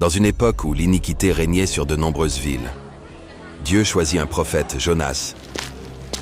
Dans une époque où l'iniquité régnait sur de nombreuses villes, Dieu choisit un prophète, Jonas,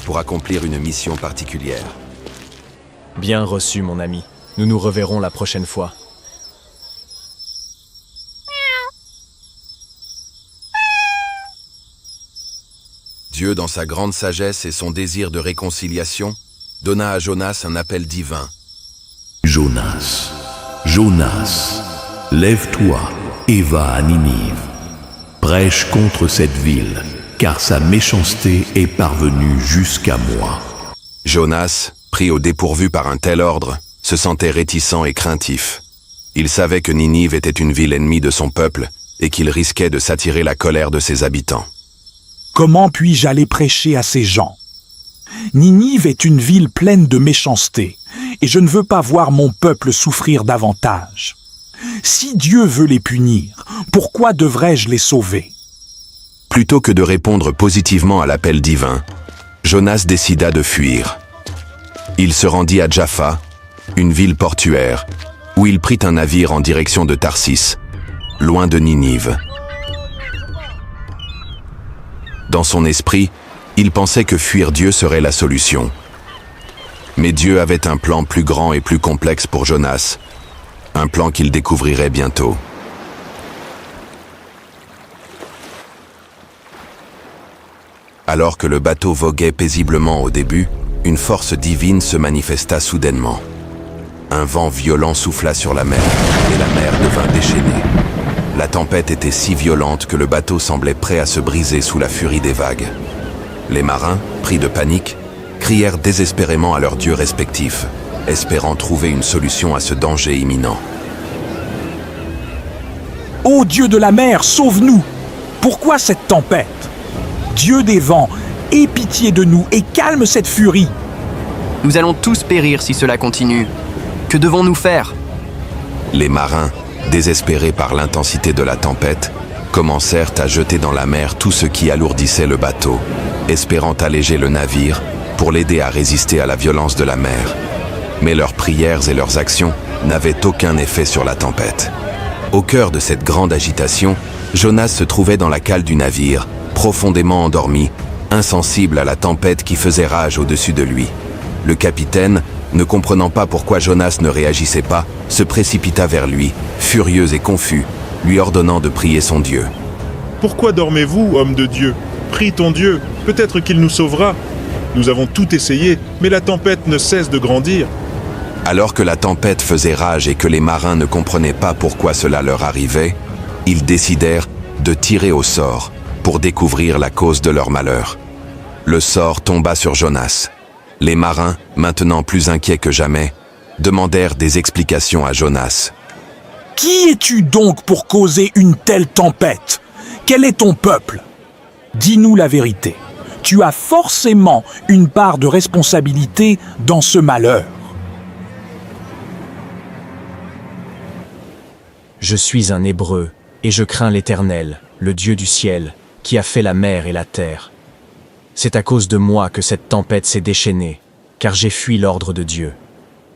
pour accomplir une mission particulière. Bien reçu, mon ami. Nous nous reverrons la prochaine fois. Dieu, dans sa grande sagesse et son désir de réconciliation, donna à Jonas un appel divin. Jonas, Jonas, lève-toi et va à Ninive. Prêche contre cette ville, car sa méchanceté est parvenue jusqu'à moi. Jonas, pris au dépourvu par un tel ordre, se sentait réticent et craintif. Il savait que Ninive était une ville ennemie de son peuple et qu'il risquait de s'attirer la colère de ses habitants. Comment puis-je aller prêcher à ces gens? Ninive est une ville pleine de méchanceté, et je ne veux pas voir mon peuple souffrir davantage. Si Dieu veut les punir, pourquoi devrais-je les sauver? Plutôt que de répondre positivement à l'appel divin, Jonas décida de fuir. Il se rendit à Jaffa, une ville portuaire, où il prit un navire en direction de Tarsis, loin de Ninive. Dans son esprit, il pensait que fuir Dieu serait la solution. Mais Dieu avait un plan plus grand et plus complexe pour Jonas, un plan qu'il découvrirait bientôt. Alors que le bateau voguait paisiblement au début, une force divine se manifesta soudainement. Un vent violent souffla sur la mer, et la mer devint déchaînée. La tempête était si violente que le bateau semblait prêt à se briser sous la furie des vagues. Les marins, pris de panique, crièrent désespérément à leurs dieux respectifs, espérant trouver une solution à ce danger imminent. Ô Dieu de la mer, sauve-nous! Pourquoi cette tempête? Dieu des vents, aie pitié de nous et calme cette furie! Nous allons tous périr si cela continue. Que devons-nous faire? Les marins, désespérés par l'intensité de la tempête, commencèrent à jeter dans la mer tout ce qui alourdissait le bateau, espérant alléger le navire pour l'aider à résister à la violence de la mer. Mais leurs prières et leurs actions n'avaient aucun effet sur la tempête. Au cœur de cette grande agitation, Jonas se trouvait dans la cale du navire, profondément endormi, insensible à la tempête qui faisait rage au-dessus de lui. Le capitaine, ne comprenant pas pourquoi Jonas ne réagissait pas, se précipita vers lui, furieux et confus, lui ordonnant de prier son Dieu. « Pourquoi dormez-vous, homme de Dieu? Prie ton Dieu, peut-être qu'il nous sauvera. Nous avons tout essayé, mais la tempête ne cesse de grandir. » Alors que la tempête faisait rage et que les marins ne comprenaient pas pourquoi cela leur arrivait, ils décidèrent de tirer au sort pour découvrir la cause de leur malheur. Le sort tomba sur Jonas. Les marins, maintenant plus inquiets que jamais, demandèrent des explications à Jonas. « Qui es-tu donc pour causer une telle tempête? Quel est ton peuple? Dis-nous la vérité. Tu as forcément une part de responsabilité dans ce malheur. » Je suis un Hébreu, et je crains l'Éternel, le Dieu du ciel, qui a fait la mer et la terre. C'est à cause de moi que cette tempête s'est déchaînée, car j'ai fui l'ordre de Dieu.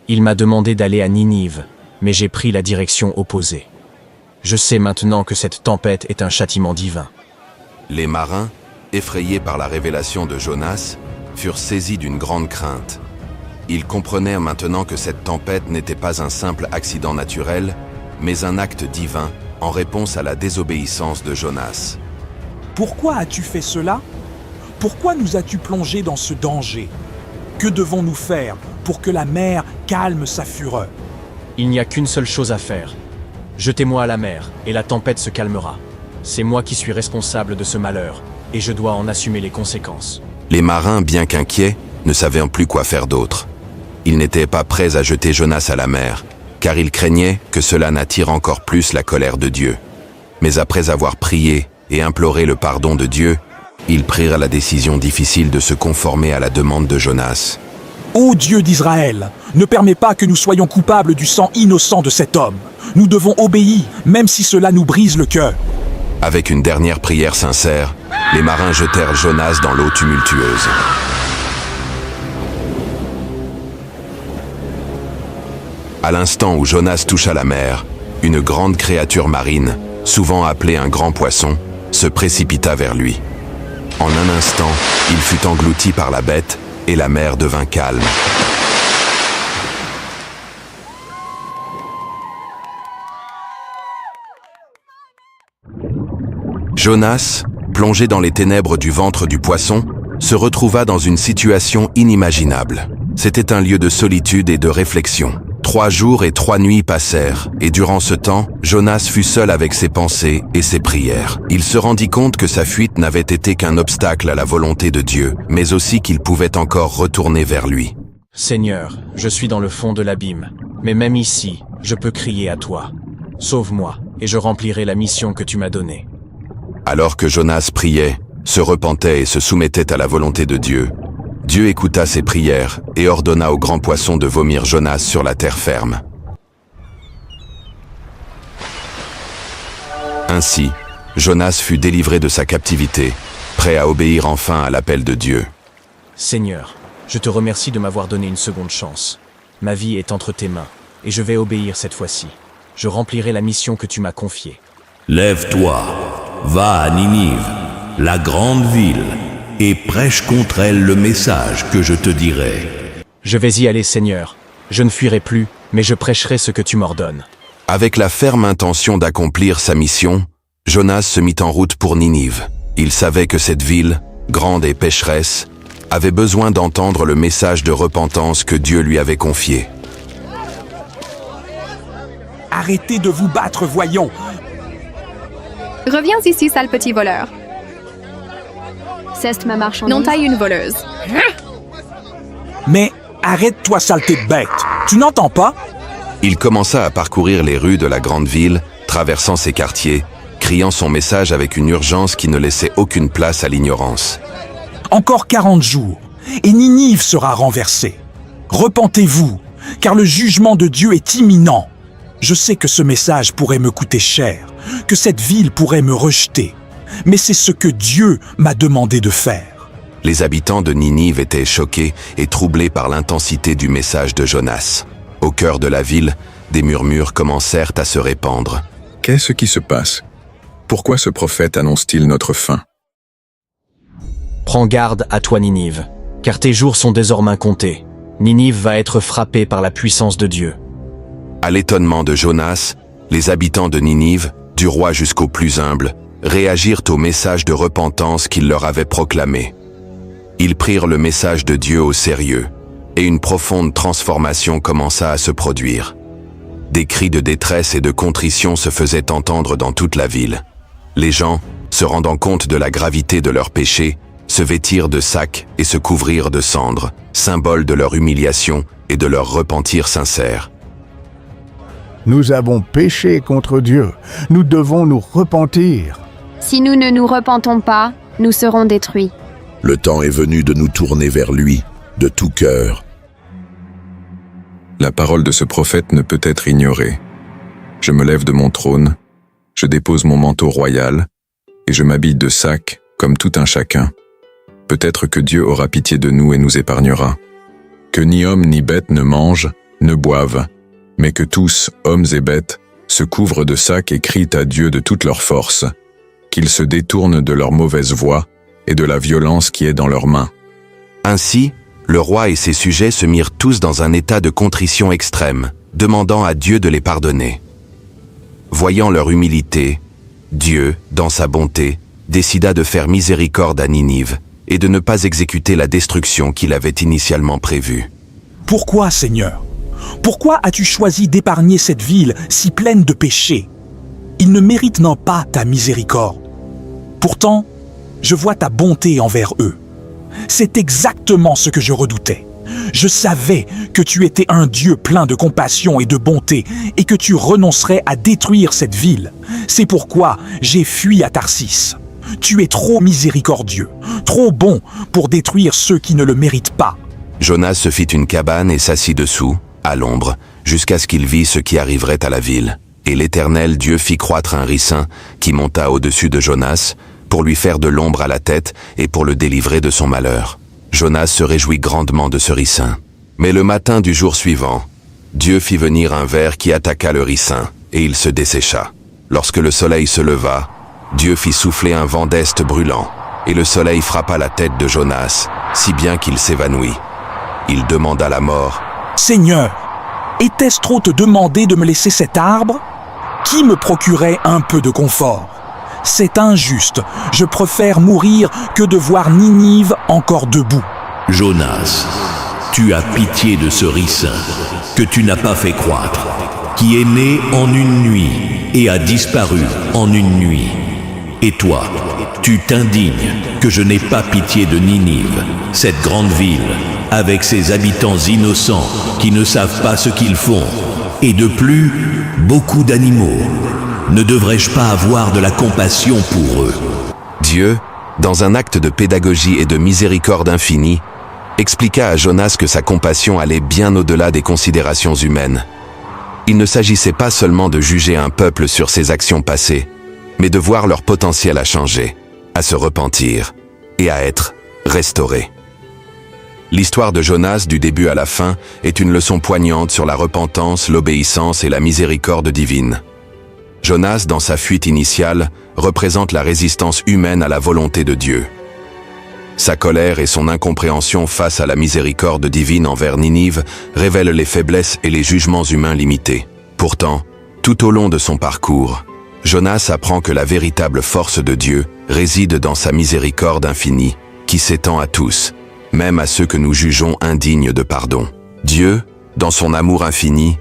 Il m'a demandé d'aller à Ninive, mais j'ai pris la direction opposée. Je sais maintenant que cette tempête est un châtiment divin. Les marins, effrayés par la révélation de Jonas, furent saisis d'une grande crainte. Ils comprenèrent maintenant que cette tempête n'était pas un simple accident naturel, mais un acte divin en réponse à la désobéissance de Jonas. Pourquoi as-tu fait cela? Pourquoi nous as-tu plongés dans ce danger? Que devons-nous faire pour que la mer calme sa fureur? Il n'y a qu'une seule chose à faire. Jetez-moi à la mer, et la tempête se calmera. C'est moi qui suis responsable de ce malheur, et je dois en assumer les conséquences. Les marins, bien qu'inquiets, ne savaient plus quoi faire d'autre. Ils n'étaient pas prêts à jeter Jonas à la mer, car ils craignaient que cela n'attire encore plus la colère de Dieu. Mais après avoir prié et imploré le pardon de Dieu, ils prirent la décision difficile de se conformer à la demande de Jonas. Ô Dieu d'Israël, ne permets pas que nous soyons coupables du sang innocent de cet homme. Nous devons obéir, même si cela nous brise le cœur. Avec une dernière prière sincère, les marins jetèrent Jonas dans l'eau tumultueuse. À l'instant où Jonas toucha la mer, une grande créature marine, souvent appelé un grand poisson, se précipita vers lui. En un instant, il fut englouti par la bête et la mer devint calme. Jonas, plongé dans les ténèbres du ventre du poisson, se retrouva dans une situation inimaginable. C'était un lieu de solitude et de réflexion. 3 jours et 3 nuits passèrent, et durant ce temps, Jonas fut seul avec ses pensées et ses prières. Il se rendit compte que sa fuite n'avait été qu'un obstacle à la volonté de Dieu, mais aussi qu'il pouvait encore retourner vers lui. Seigneur, je suis dans le fond de l'abîme, mais même ici, je peux crier à toi. Sauve-moi, et je remplirai la mission que tu m'as donnée. Alors que Jonas priait, se repentait et se soumettait à la volonté de Dieu, Dieu écouta ses prières et ordonna au grand poisson de vomir Jonas sur la terre ferme. Ainsi, Jonas fut délivré de sa captivité, prêt à obéir enfin à l'appel de Dieu. Seigneur, je te remercie de m'avoir donné une seconde chance. Ma vie est entre tes mains, et je vais obéir cette fois-ci. Je remplirai la mission que tu m'as confiée. Lève-toi, va à Ninive, la grande ville, et prêche contre elle le message que je te dirai. Je vais y aller, Seigneur. Je ne fuirai plus, mais je prêcherai ce que tu m'ordonnes. Avec la ferme intention d'accomplir sa mission, Jonas se mit en route pour Ninive. Il savait que cette ville, grande et pécheresse, avait besoin d'entendre le message de repentance que Dieu lui avait confié. Arrêtez de vous battre, voyons. Reviens ici, sale petit voleur. Ceste ma marchandise. Non, taille une voleuse. Mais arrête-toi, saleté de bête. Tu n'entends pas? Il commença à parcourir les rues de la grande ville, traversant ses quartiers, criant son message avec une urgence qui ne laissait aucune place à l'ignorance. Encore 40 jours, et Ninive sera renversée. Repentez-vous, car le jugement de Dieu est imminent. Je sais que ce message pourrait me coûter cher, que cette ville pourrait me rejeter, mais c'est ce que Dieu m'a demandé de faire. Les habitants de Ninive étaient choqués et troublés par l'intensité du message de Jonas. Au cœur de la ville, des murmures commencèrent à se répandre. Qu'est-ce qui se passe? Pourquoi ce prophète annonce-t-il notre fin? Prends garde à toi, Ninive, car tes jours sont désormais comptés. Ninive va être frappée par la puissance de Dieu. À l'étonnement de Jonas, les habitants de Ninive, du roi jusqu'au plus humble, réagirent au message de repentance qu'il leur avait proclamé. Ils prirent le message de Dieu au sérieux, et une profonde transformation commença à se produire. Des cris de détresse et de contrition se faisaient entendre dans toute la ville. Les gens, se rendant compte de la gravité de leurs péchés, se vêtirent de sacs et se couvrirent de cendres, symbole de leur humiliation et de leur repentir sincère. Nous avons péché contre Dieu. Nous devons nous repentir. Si nous ne nous repentons pas, nous serons détruits. Le temps est venu de nous tourner vers lui, de tout cœur. La parole de ce prophète ne peut être ignorée. Je me lève de mon trône, je dépose mon manteau royal, et je m'habille de sac, comme tout un chacun. Peut-être que Dieu aura pitié de nous et nous épargnera. Que ni homme ni bête ne mangent, ne boivent, mais que tous, hommes et bêtes, se couvrent de sacs et crient à Dieu de toute leur force, qu'ils se détournent de leur mauvaise voie et de la violence qui est dans leurs mains. Ainsi, le roi et ses sujets se mirent tous dans un état de contrition extrême, demandant à Dieu de les pardonner. Voyant leur humilité, Dieu, dans sa bonté, décida de faire miséricorde à Ninive et de ne pas exécuter la destruction qu'il avait initialement prévue. Pourquoi, Seigneur? Pourquoi as-tu choisi d'épargner cette ville si pleine de péchés? Ils ne méritent non pas ta miséricorde. Pourtant, je vois ta bonté envers eux. C'est exactement ce que je redoutais. Je savais que tu étais un Dieu plein de compassion et de bonté et que tu renoncerais à détruire cette ville. C'est pourquoi j'ai fui à Tarsis. Tu es trop miséricordieux, trop bon pour détruire ceux qui ne le méritent pas. Jonas se fit une cabane et s'assit dessous, à l'ombre, jusqu'à ce qu'il vît ce qui arriverait à la ville. Et l'Éternel Dieu fit croître un ricin qui monta au-dessus de Jonas, pour lui faire de l'ombre à la tête et pour le délivrer de son malheur. Jonas se réjouit grandement de ce ricin. Mais le matin du jour suivant, Dieu fit venir un ver qui attaqua le ricin, et il se dessécha. Lorsque le soleil se leva, Dieu fit souffler un vent d'est brûlant, et le soleil frappa la tête de Jonas, si bien qu'il s'évanouit. Il demanda la mort. « Seigneur, était-ce trop te demander de me laisser cet arbre? Qui me procurait un peu de confort? C'est injuste, je préfère mourir que de voir Ninive encore debout. » Jonas, tu as pitié de ce ricin que tu n'as pas fait croître, qui est né en une nuit et a disparu en une nuit. Et toi, tu t'indignes que je n'ai pas pitié de Ninive, cette grande ville, avec ses habitants innocents qui ne savent pas ce qu'ils font, et de plus, beaucoup d'animaux. Ne devrais-je pas avoir de la compassion pour eux? Dieu, dans un acte de pédagogie et de miséricorde infinie, expliqua à Jonas que sa compassion allait bien au-delà des considérations humaines. Il ne s'agissait pas seulement de juger un peuple sur ses actions passées, mais de voir leur potentiel à changer, à se repentir et à être restauré. L'histoire de Jonas du début à la fin est une leçon poignante sur la repentance, l'obéissance et la miséricorde divine. Jonas, dans sa fuite initiale, représente la résistance humaine à la volonté de Dieu. Sa colère et son incompréhension face à la miséricorde divine envers Ninive révèlent les faiblesses et les jugements humains limités. Pourtant, tout au long de son parcours, Jonas apprend que la véritable force de Dieu réside dans sa miséricorde infinie, qui s'étend à tous, même à ceux que nous jugeons indignes de pardon. Dieu, dans son amour infini,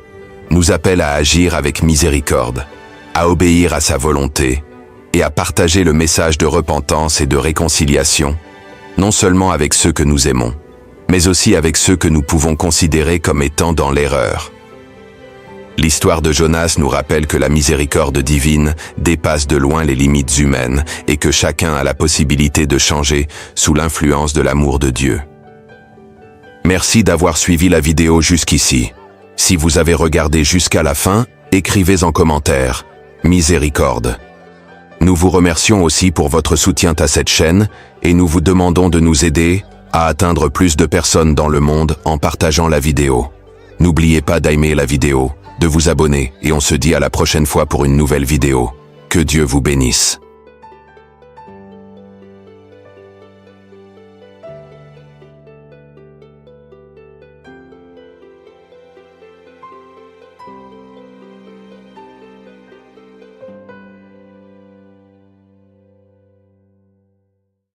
nous appelle à agir avec miséricorde, à obéir à sa volonté et à partager le message de repentance et de réconciliation, non seulement avec ceux que nous aimons, mais aussi avec ceux que nous pouvons considérer comme étant dans l'erreur. L'histoire de Jonas nous rappelle que la miséricorde divine dépasse de loin les limites humaines et que chacun a la possibilité de changer sous l'influence de l'amour de Dieu. Merci d'avoir suivi la vidéo jusqu'ici. Si vous avez regardé jusqu'à la fin, écrivez en commentaire « Miséricorde ». Nous vous remercions aussi pour votre soutien à cette chaîne et nous vous demandons de nous aider à atteindre plus de personnes dans le monde en partageant la vidéo. N'oubliez pas d'aimer la vidéo, de vous abonner et on se dit à la prochaine fois pour une nouvelle vidéo. Que Dieu vous bénisse.